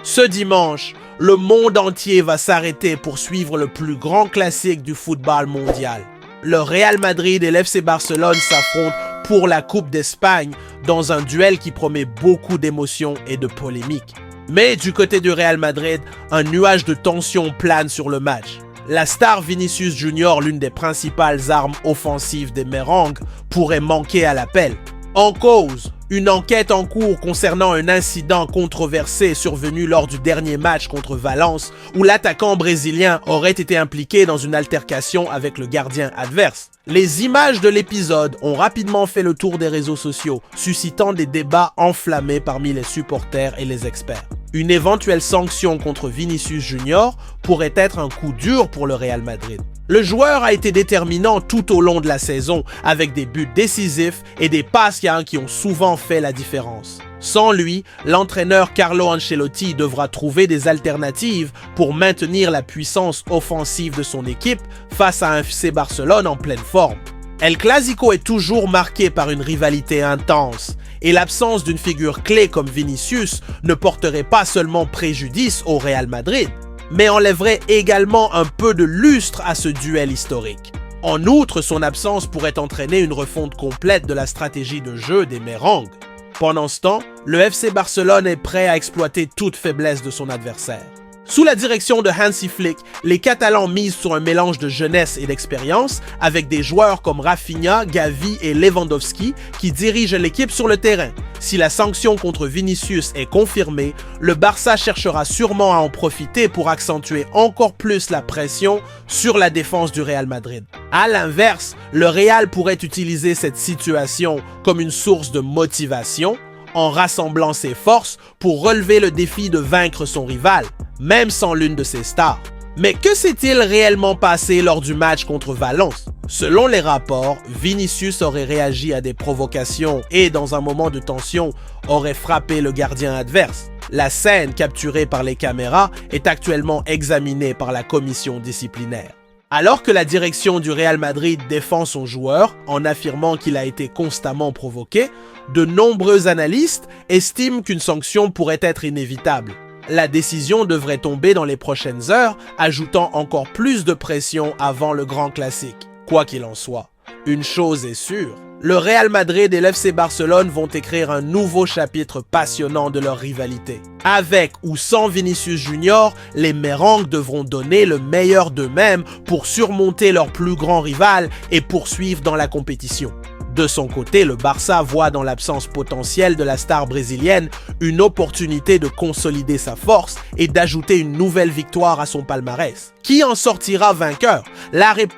Ce dimanche, le monde entier va s'arrêter pour suivre le plus grand classique du football mondial. Le Real Madrid et l'FC Barcelone s'affrontent pour la Coupe d'Espagne dans un duel qui promet beaucoup d'émotions et de polémiques. Mais du côté du Real Madrid, un nuage de tension plane sur le match. La star Vinicius Junior, l'une des principales armes offensives des Merengues, pourrait manquer à l'appel. En cause, une enquête en cours concernant un incident controversé survenu lors du dernier match contre Valence où l'attaquant brésilien aurait été impliqué dans une altercation avec le gardien adverse. Les images de l'épisode ont rapidement fait le tour des réseaux sociaux, suscitant des débats enflammés parmi les supporters et les experts. Une éventuelle sanction contre Vinicius Junior pourrait être un coup dur pour le Real Madrid. Le joueur a été déterminant tout au long de la saison avec des buts décisifs et des passes qui ont souvent fait la différence. Sans lui, l'entraîneur Carlo Ancelotti devra trouver des alternatives pour maintenir la puissance offensive de son équipe face à un FC Barcelone en pleine forme. El Clasico est toujours marqué par une rivalité intense et l'absence d'une figure clé comme Vinicius ne porterait pas seulement préjudice au Real Madrid, mais enlèverait également un peu de lustre à ce duel historique. En outre, son absence pourrait entraîner une refonte complète de la stratégie de jeu des Merengues. Pendant ce temps, le FC Barcelone est prêt à exploiter toute faiblesse de son adversaire. Sous la direction de Hansi Flick, les Catalans misent sur un mélange de jeunesse et d'expérience avec des joueurs comme Rafinha, Gavi et Lewandowski qui dirigent l'équipe sur le terrain. Si la sanction contre Vinicius est confirmée, le Barça cherchera sûrement à en profiter pour accentuer encore plus la pression sur la défense du Real Madrid. À l'inverse, le Real pourrait utiliser cette situation comme une source de motivation en rassemblant ses forces pour relever le défi de vaincre son rival, même sans l'une de ses stars. Mais que s'est-il réellement passé lors du match contre Valence? Selon les rapports, Vinicius aurait réagi à des provocations et, dans un moment de tension, aurait frappé le gardien adverse. La scène, capturée par les caméras, est actuellement examinée par la commission disciplinaire. Alors que la direction du Real Madrid défend son joueur en affirmant qu'il a été constamment provoqué, de nombreux analystes estiment qu'une sanction pourrait être inévitable. La décision devrait tomber dans les prochaines heures, ajoutant encore plus de pression avant le grand classique. Quoi qu'il en soit, une chose est sûre, le Real Madrid et l'FC Barcelone vont écrire un nouveau chapitre passionnant de leur rivalité. Avec ou sans Vinicius Junior, les Merengues devront donner le meilleur d'eux-mêmes pour surmonter leur plus grand rival et poursuivre dans la compétition. De son côté, le Barça voit dans l'absence potentielle de la star brésilienne une opportunité de consolider sa force et d'ajouter une nouvelle victoire à son palmarès. Qui en sortira vainqueur? La réponse